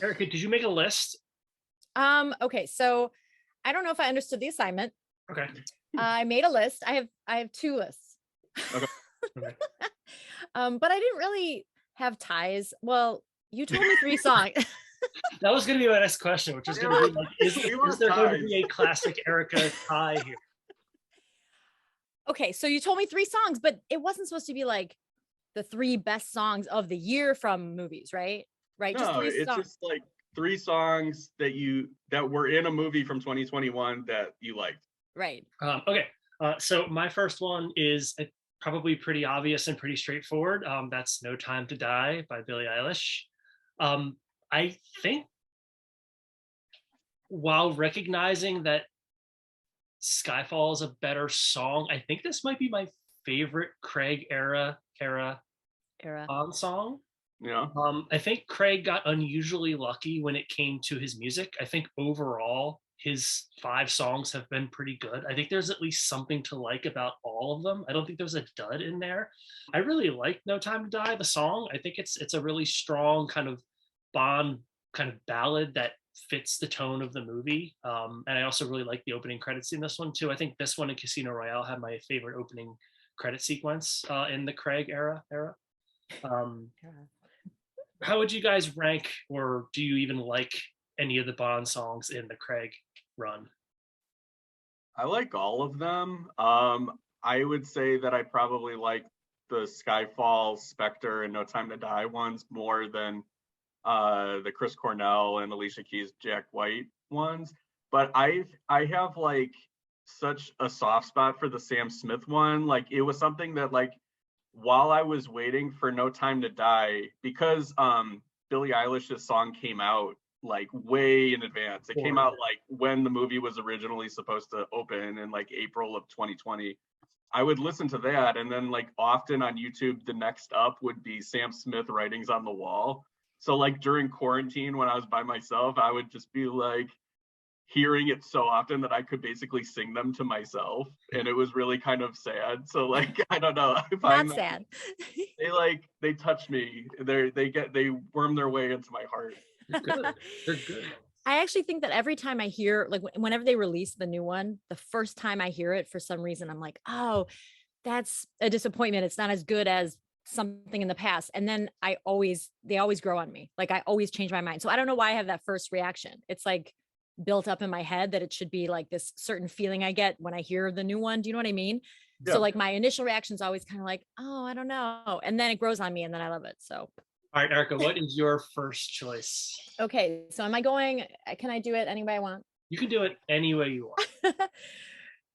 Erika, did you make a list? Okay, so I don't know if I understood the assignment. Okay. I made a list. I have two lists. Okay. Okay. But I didn't really have ties. Well, you told me three songs. That was going to be my next question, which is going to be like, is there going to be a classic Erika tie here? Okay, so you told me three songs, but it wasn't supposed to be like the three best songs of the year from movies, right? Right, just No, three it's songs. just like three songs that were in a movie from 2021 that you liked. Right. Okay. So my first one is probably pretty obvious and pretty straightforward. That's "No Time to Die" by Billie Eilish. I think, while recognizing that Skyfall is a better song, I think this might be my favorite Craig era Bond song. Yeah. I think Craig got unusually lucky when it came to his music. I think overall his 5 songs have been pretty good. I think there's at least something to like about all of them. I don't think there's a dud in there. I really like "No Time to Die," the song. I think it's a really strong kind of Bond kind of ballad that fits the tone of the movie. And I also really like the opening credits in this one too. I think this one and Casino Royale had my favorite opening credit sequence in the Craig era. How would you guys rank, or do you even like any of the Bond songs in the Craig run? I like all of them. I would say that I probably like the Skyfall, Spectre, and No Time to Die ones more than the Chris Cornell and Alicia Keys, Jack White ones. But I have like such a soft spot for the Sam Smith one. Like it was something that like while I was waiting for No Time to Die, because Billie Eilish's song came out like way in advance. It came out like when the movie was originally supposed to open in like April of 2020. I would listen to that, and then like often on YouTube, the next up would be Sam Smith writings on the wall. So like during quarantine when I was by myself, I would just be like hearing it so often that I could basically sing them to myself, and it was really kind of sad. So like I don't know, I find Not sad. they touch me. They worm their way into my heart. They're good. They're good. I actually think that every time I hear, like whenever they release the new one, the first time I hear it, for some reason, I'm like, oh, that's a disappointment. It's not as good as something in the past. And then they always grow on me. Like I always change my mind. So I don't know why I have that first reaction. It's like built up in my head that it should be like this certain feeling I get when I hear the new one. Do you know what I mean? Yeah. So like my initial reaction is always kind of like, oh, I don't know. And then it grows on me and then I love it. So. All right, Erika, what is your first choice? Okay. So can I do it any way I want? You can do it any way you want.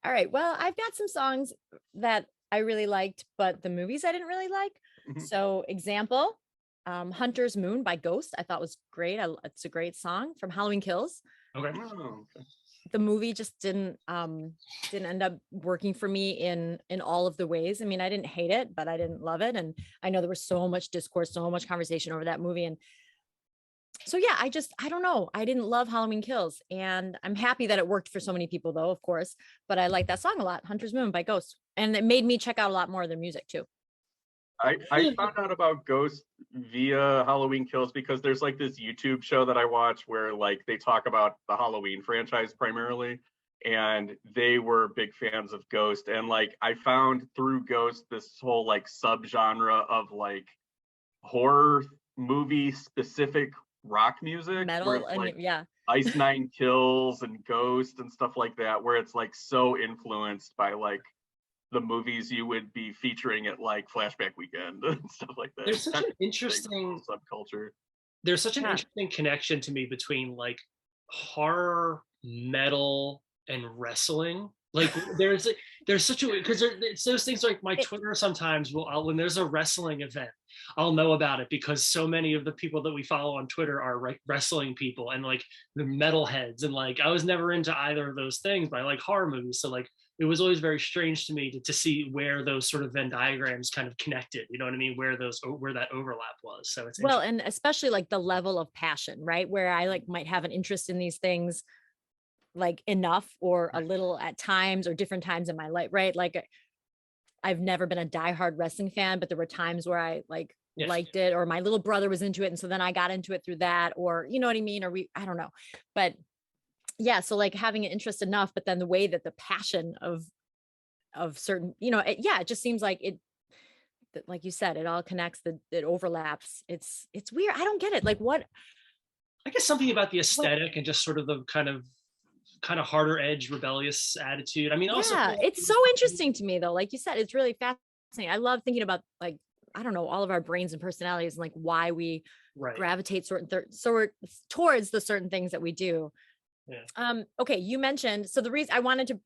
All right. Well, I've got some songs that I really liked, but the movies I didn't really like. Mhm. So example, Hunter's Moon by Ghost, I thought was great. It's a great song from Halloween Kills. Okay. Oh, okay. The movie just didn't end up working for me in all of the ways. I mean, I didn't hate it, but I didn't love it. And I know there was so much discourse, so much conversation over that movie. And so, yeah, I don't know. I didn't love Halloween Kills, and I'm happy that it worked for so many people though, of course, but I like that song a lot, Hunter's Moon by Ghost. And it made me check out a lot more of their music too. I found out about Ghost via Halloween Kills because there's like this YouTube show that I watch where like they talk about the Halloween franchise primarily, and they were big fans of Ghost. And like I found through Ghost this whole like subgenre of like horror movie specific rock music, Metal, where it's I like mean, yeah. Ice Nine Kills and Ghost and stuff like that, where it's like so influenced by like the movies you would be featuring at like Flashback Weekend and stuff like that. There's such an interesting subculture. There's such an interesting connection to me between like horror, metal, and wrestling. Like there's such a, because it's those things. Like my Twitter sometimes when there's a wrestling event, I'll know about it because so many of the people that we follow on Twitter are wrestling people and like the metalheads, and like I was never into either of those things, but I like horror movies, so like it was always very strange to me to see where those sort of Venn diagrams kind of connected, you know what I mean, where that overlap was. So it's well, and especially like the level of passion, right, where I like might have an interest in these things like enough or a little at times or different times in my life, right? Like I've never been a diehard wrestling fan, but there were times where I like Yeah. liked it, or my little brother was into it, and so then I got into it through that, or you know what I mean, or I don't know, but yeah, so like having an interest enough, but then the way that the passion of certain, it just seems like it, that, like you said, it all connects, that it overlaps. It's weird. I don't get it. Like I guess something about the what aesthetic and just sort of the kind of harder edge rebellious attitude. I mean, also Yeah, it's so interesting to me though. Like you said, it's really fascinating. I love thinking about, like, I don't know, all of our brains and personalities, and like why we right. gravitate towards the certain things that we do. Yeah. Okay, you mentioned, so the reason I wanted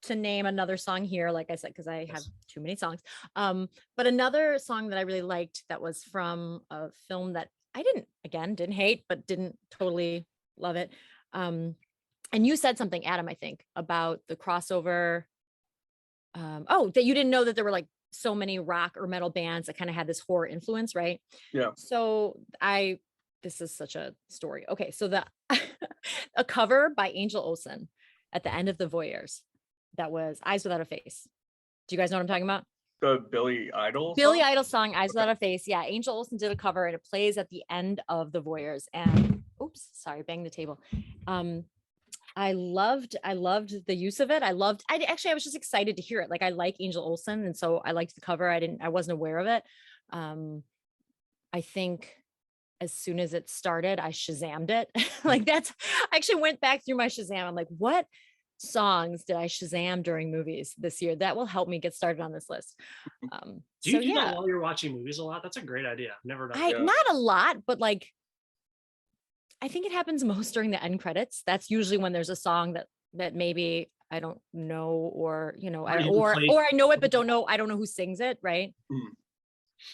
to name another song here, like I said, because I have too many songs. But another song that I really liked that was from a film that I didn't hate, but didn't totally love it. And you said something, Adam, I think, about the crossover. That you didn't know that there were like so many rock or metal bands that kind of had this horror influence, right? Yeah. So this is such a story. Okay, so a cover by Angel Olsen at the end of The Voyeurs, that was Eyes Without a Face. Do you guys know what I'm talking about? The Billy Idol Billy song? Idol song, Eyes Without a Face. Yeah, Angel Olsen did a cover, and it plays at the end of The Voyeurs. And oops, sorry, bang the table. I loved the use of it. I was just excited to hear it. Like, I like Angel Olsen, and so I liked the cover. I wasn't aware of it. I think as soon as it started, I Shazammed it. Like, I actually went back through my Shazam. I'm like, what songs did I Shazam during movies this year? That will help me get started on this list. Do you do that while you're watching movies a lot? That's a great idea. I've never done that. Not a lot, but like, I think it happens most during the end credits. That's usually when there's a song that maybe I don't know, or or I know it but don't know. I don't know who sings it, right?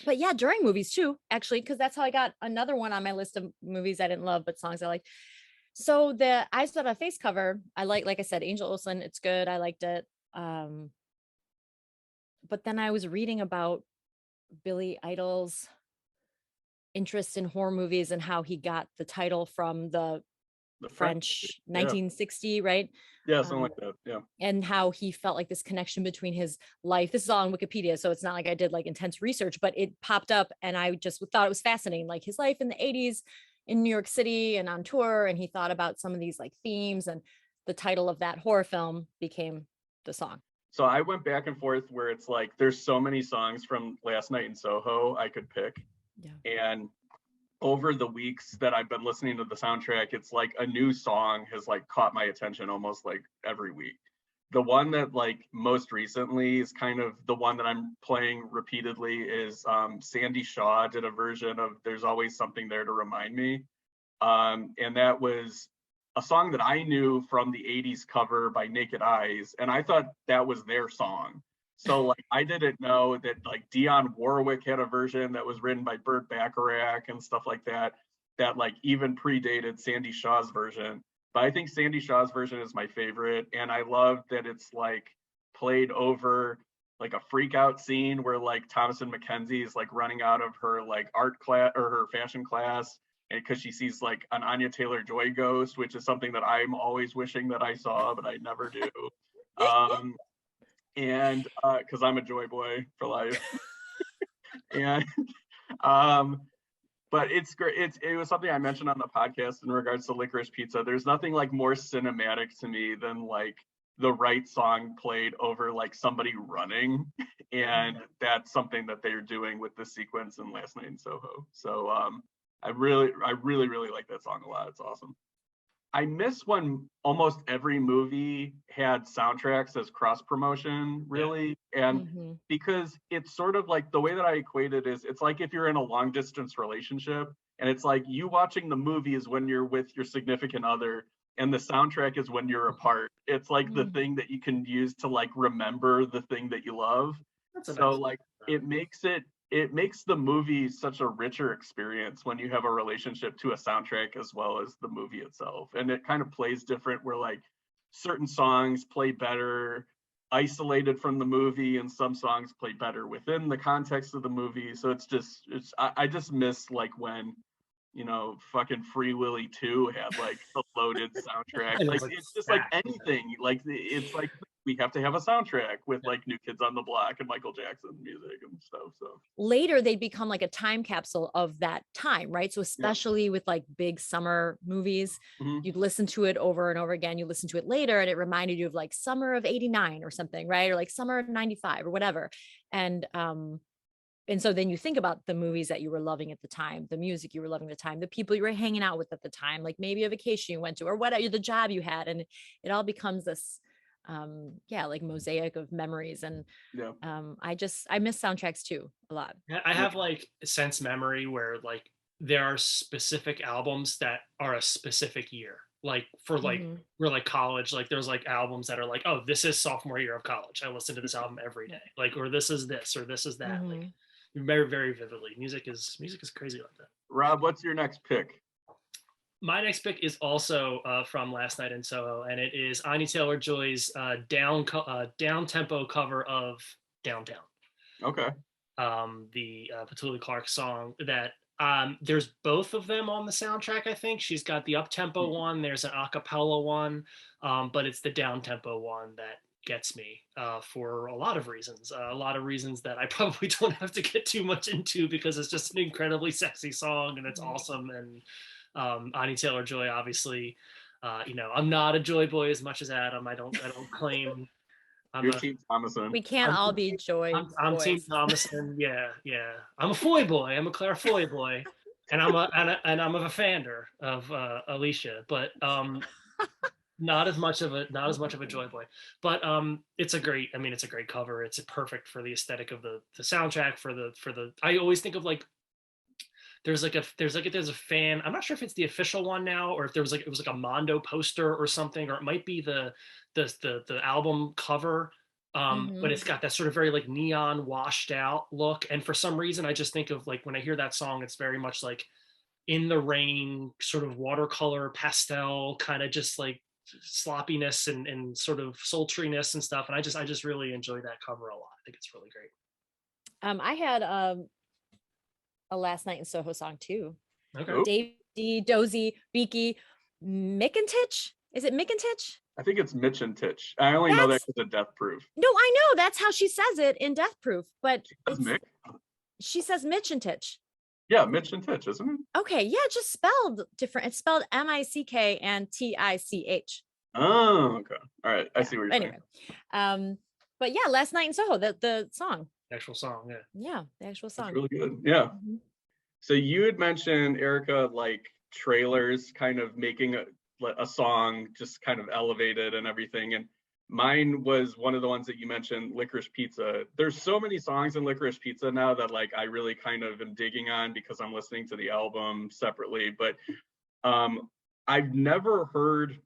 But yeah, during movies too, actually, because that's how I got another one on my list of movies I didn't love but songs I liked. So the Eyes Without a Face cover, I like I said, Angel Olsen. It's good. I liked it. But then I was reading about Billy Idol's interest in horror movies and how he got the title from the French 1960, right? Yeah, something like that. Yeah. And how he felt like this connection between his life. This is all on Wikipedia, so it's not like I did like intense research, but it popped up and I just thought it was fascinating. Like his life in the 80s in New York City and on tour. And he thought about some of these like themes, and the title of that horror film became the song. So I went back and forth where it's like, there's so many songs from Last Night in Soho I could pick. Yeah. And over the weeks that I've been listening to the soundtrack, it's like a new song has like caught my attention almost like every week. The one that like most recently is kind of the one that I'm playing repeatedly is Sandy Shaw did a version of There's Always Something There to Remind Me. And that was a song that I knew from the 80s cover by Naked Eyes. And I thought that was their song. So like I didn't know that like Dionne Warwick had a version that was written by Burt Bacharach and stuff like that like even predated Sandy Shaw's version. But I think Sandy Shaw's version is my favorite. And I love that it's like played over like a freak out scene where like Thomasin McKenzie is like running out of her like art class or her fashion class, and because she sees like an Anya Taylor-Joy ghost, which is something that I'm always wishing that I saw, but I never do. And because I'm a joy boy for life. And but it's great. It was something I mentioned on the podcast in regards to Licorice Pizza. There's nothing like more cinematic to me than like the right song played over like somebody running. And that's something that they're doing with the sequence in Last Night in Soho. So I really like that song a lot. It's awesome. I miss when almost every movie had soundtracks as cross promotion, really. And because it's sort of like the way that I equate it is it's like if you're in a long distance relationship and it's like you watching the movie is when you're with your significant other and the soundtrack is when you're apart. It's like the thing that you can use to like remember the thing that you love. So like it makes the movie such a richer experience when you have a relationship to a soundtrack as well as the movie itself. And it kind of plays different where like certain songs play better isolated from the movie and some songs play better within the context of the movie. So I just miss like when, fucking Free Willy 2 had like the loaded soundtrack. Like it's just like anything. Like it's like we have to have a soundtrack with like New Kids on the Block and Michael Jackson music and stuff. So later they become like a time capsule of that time, right? So especially with like big summer movies, you'd listen to it over and over again. You listen to it later and it reminded you of like summer of 89 or something, right? Or like summer of 95 or whatever. And so then you think about the movies that you were loving at the time, the music you were loving at the time, the people you were hanging out with at the time, like maybe a vacation you went to or whatever, the job you had. And it all becomes this, like mosaic of memories. And I miss soundtracks too a lot. I have like a sense memory where like there are specific albums that are a specific year. Like for like we're like college, like there's like albums that are like, oh, this is sophomore year of college. I listen to this album every day. Like, or this is this, or this is that. Like very, very vividly. Music is crazy like that. Rob, what's your next pick? My next pick is also from Last Night in Soho, and it is Anya Taylor-Joy's down tempo cover of Downtown. Okay. The Petula Clark song that there's both of them on the soundtrack. I think she's got the up tempo one. There's an a cappella one, but it's the down tempo one that gets me for a lot of reasons. A lot of reasons that I probably don't have to get too much into because it's just an incredibly sexy song and it's awesome. And Anya Taylor-Joy, obviously, I'm not a Joy boy as much as Adam. I don't claim. You're Team Thomason. We can't all be Joy. I'm Team Thomason. Yeah. I'm a Foy boy. I'm a Claire Foy boy, and I'm a fander of Alicia, but not as much of a Joy boy. But it's a great cover. It's perfect for the aesthetic of the soundtrack. For the I always think of like. There's a fan. I'm not sure if it's the official one now or if it was like a Mondo poster or something, or it might be the album cover. But it's got that sort of very like neon washed out look. And for some reason, I just think of like when I hear that song, it's very much like in the rain, sort of watercolor pastel, kind of just like sloppiness and sort of sultriness and stuff. And I just really enjoy that cover a lot. I think it's really great. I had a Last Night in Soho song too. Okay. Dave D, Dozy, Beaky, Mickentitch. Is it Mickentitch? I think it's Mitch and Titch. I only know that because of Death Proof. No, I know that's how she says it in Death Proof, but she says Mitch and Titch. Yeah, Mitch and Titch, isn't it? Okay, yeah, just spelled different. It's spelled Mick and Tich. Oh, okay. All right, I see what you're saying. But yeah, Last Night in Soho, the song. Actual song, yeah. Yeah, the actual song. That's really good. Yeah. So you had mentioned, Erika, like trailers kind of making a song just kind of elevated and everything. And mine was one of the ones that you mentioned, Licorice Pizza. There's so many songs in Licorice Pizza now that like I really kind of am digging on because I'm listening to the album separately. But I've never heard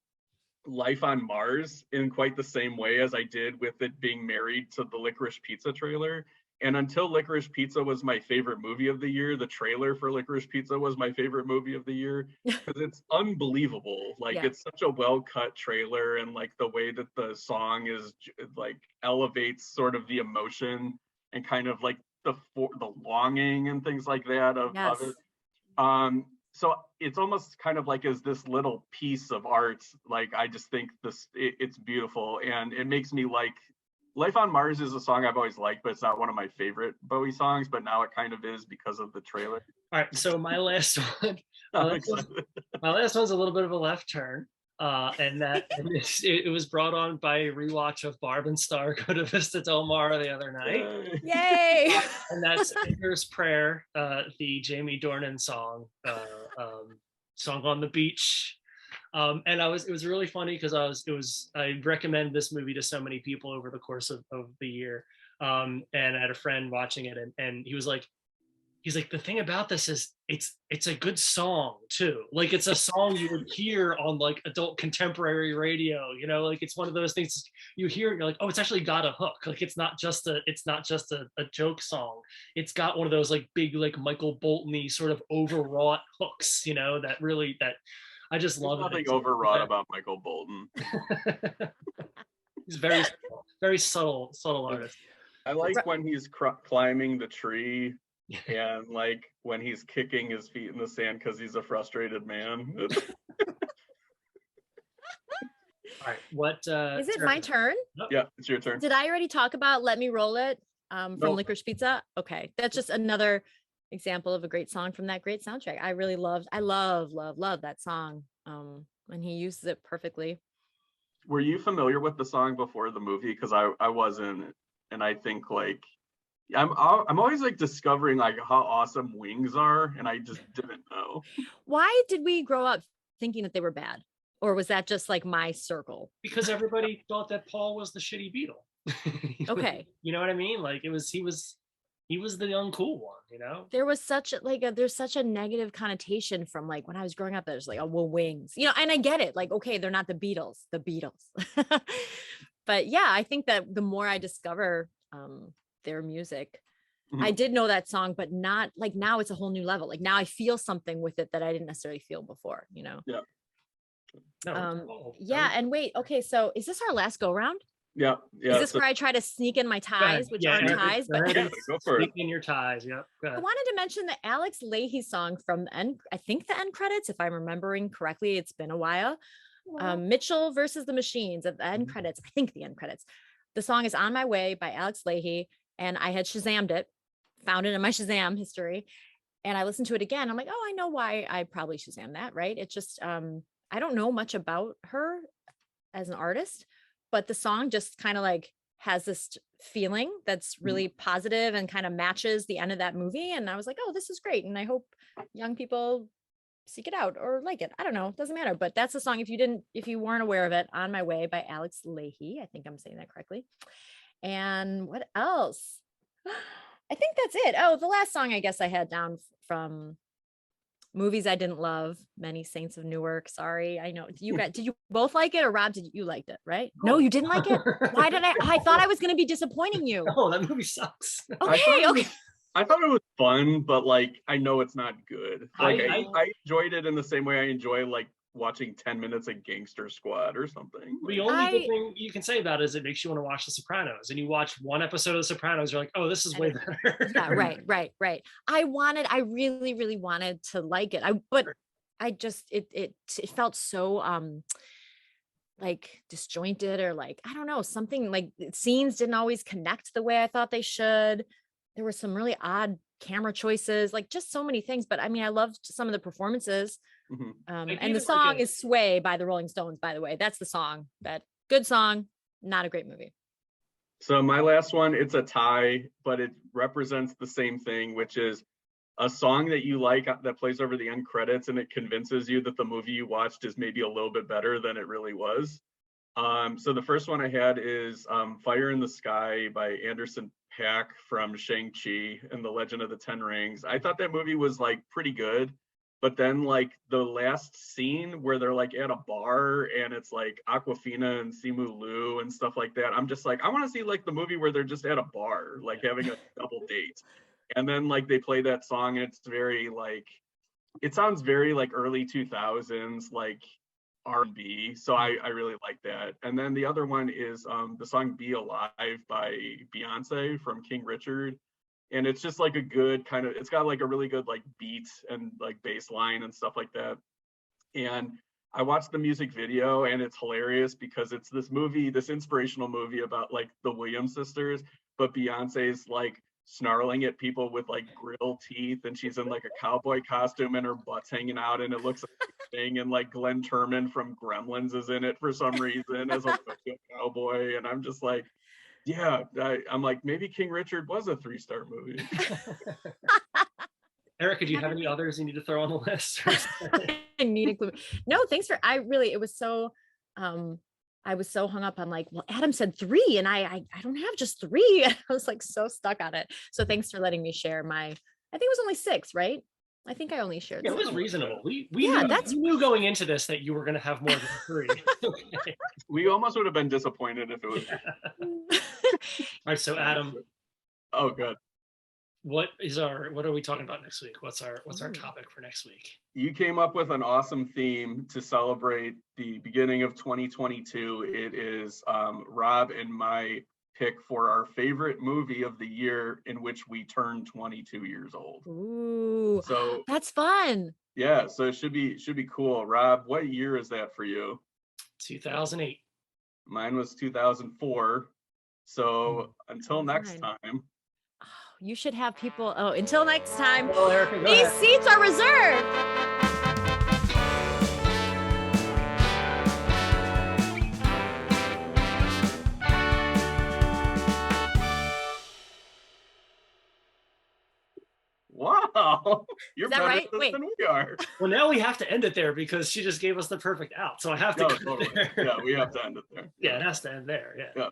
Life on Mars in quite the same way as I did with it being married to the Licorice Pizza trailer. And until Licorice Pizza was my favorite movie of the year, the trailer for Licorice Pizza was my favorite movie of the year because it's unbelievable. Like it's such a well-cut trailer, and like the way that the song is like elevates sort of the emotion and kind of like the longing and things like that of it. So it's almost kind of like as this little piece of art. Like I just think it's beautiful, and it makes me like. Life on Mars is a song I've always liked, but it's not one of my favorite Bowie songs, but now it kind of is because of the trailer. All right, so my last one, my last one's a little bit of a left turn, and it was brought on by a rewatch of Barb and Star Go to Vista Del Mar the other night. Yay! And that's Inger's Prayer, the Jamie Dornan song, song on the beach. And it was really funny because I recommend this movie to so many people over the course of the year. And I had a friend watching it and he's like, the thing about this is it's a good song too. Like it's a song you would hear on like adult contemporary radio, like it's one of those things you hear and you're like, oh, it's actually got a hook. Like it's not just a joke song. It's got one of those like big, like Michael Bolton-y sort of overwrought hooks, that really, that I just love it. Nothing overwrought about Michael Bolton. He's very, very subtle artist. I like when he's climbing the tree and like when he's kicking his feet in the sand because he's a frustrated man. All right, what is it? My turn? Yeah, it's your turn. Did I already talk about Let Me Roll It from Nope. Licorice Pizza? Okay. That's just another example of a great song from that great soundtrack. I love that song. And he uses it perfectly. Were you familiar with the song before the movie? Because I wasn't, and I think like I'm always like discovering like how awesome Wings are, and I just didn't know. Why did we grow up thinking that they were bad? Or was that just like my circle? Because everybody thought that Paul was the shitty Beatle. Okay. You know what I mean? Like he was the uncool one, you know? There was such there's such a negative connotation from like when I was growing up. There's like, oh, well, Wings, you know, and I get it. Like, okay, they're not the Beatles. But yeah, I think that the more I discover their music, I did know that song, but not like now it's a whole new level. Like now I feel something with it that I didn't necessarily feel before, you know? Yeah. Yeah. And wait, okay. So is this our last go round? Yeah. Is this where I try to sneak in my ties, which aren't ties? But go for it. Sneak in your ties. Yeah. I wanted to mention the Alex Leahy song from the end, I think the end credits, if I'm remembering correctly, it's been a while. Mitchell versus the Machines at the end credits. I think the end credits. The song is On My Way by Alex Leahy. And I had Shazammed it, found it in my Shazam history. And I listened to it again. I'm like, oh, I know why I probably Shazam that, right? It just, I don't know much about her as an artist, but the song just kind of like has this feeling that's really positive and kind of matches the end of that movie. And I was like, oh, this is great. And I hope young people seek it out or like it. I don't know. It doesn't matter. But that's the song. If you weren't aware of it, On My Way by Alex Leahy. I think I'm saying that correctly. And what else? I think that's it. Oh, the last song I guess I had down from movies I didn't love, Many Saints of Newark. Sorry. I know you guys, did you both like it, or Rob, did you liked it, right? No, you didn't like it. Why did I thought I was going to be disappointing you. Oh, that movie sucks. Okay. I thought it was fun, but like I know it's not good. Like I enjoyed it in the same way I enjoy like watching 10 minutes of Gangster Squad or something. The only good thing you can say about it is it makes you want to watch The Sopranos, and you watch one episode of The Sopranos, you're like, oh, this is way better. Yeah, right. I really, really wanted to like it. But I just it felt so like disjointed, or like, I don't know, something like scenes didn't always connect the way I thought they should. There were some really odd camera choices, like just so many things. But I mean, I loved some of the performances. And the song is Sway by the Rolling Stones, by the way. That's the song. That good song, not a great movie. So my last one, it's a tie, but it represents the same thing, which is a song that you like that plays over the end credits, and it convinces you that the movie you watched is maybe a little bit better than it really was. So the first one I had is Fire in the Sky by Anderson .Paak from Shang-Chi and the Legend of the Ten Rings. I thought that movie was like pretty good. But then like the last scene where they're like at a bar and it's like Aquafina and Simu Liu and stuff like that, I'm just like, I want to see like the movie where they're just at a bar, like having a double date. And then like they play that song and it's very like, it sounds very like early 2000s, like R&B. So I really like that. And then the other one is the song Be Alive by Beyonce from King Richard. And it's just like a good kind of, it's got like a really good like beat and like bass line and stuff like that. And I watched the music video and it's hilarious because it's this movie, this inspirational movie about like the Williams sisters, but Beyonce's like snarling at people with like grill teeth, and she's in like a cowboy costume and her butt's hanging out and it looks like a thing, and like Glenn Turman from Gremlins is in it for some reason as a cowboy. And I'm just like, yeah, I'm like, maybe King Richard was a 3-star movie. Erika, do you have any others you need to throw on the list? I need a clue. No, thanks for, it was so, I was so hung up on like, well, Adam said 3 and I don't have just 3. I was like so stuck on it. So thanks for letting me share I think it was only 6, right? I think I only shared. Yeah, it was reasonable. We knew going into this that you were going to have more than 3. Okay. We almost would have been disappointed if it was. All right, so Adam. Oh, good. What are we talking about next week? What's our topic for next week? You came up with an awesome theme to celebrate the beginning of 2022. It is Rob and my pick for our favorite movie of the year in which we turn 22 years old. Ooh, so that's fun. Yeah, so it should be cool. Rob, what year is that for you? 2008. Mine was 2004. So until next Fine. time. Oh, you should have people. Oh, until next time. Well, Erika, go These ahead. seats are reserved. Wow, you're that better right? at this Wait. than we are. Well, now we have to end it there because she just gave us the perfect out. So I have to No, go totally. there. Yeah, we have to end it there. Yeah, it has to end there. Yeah. Yeah.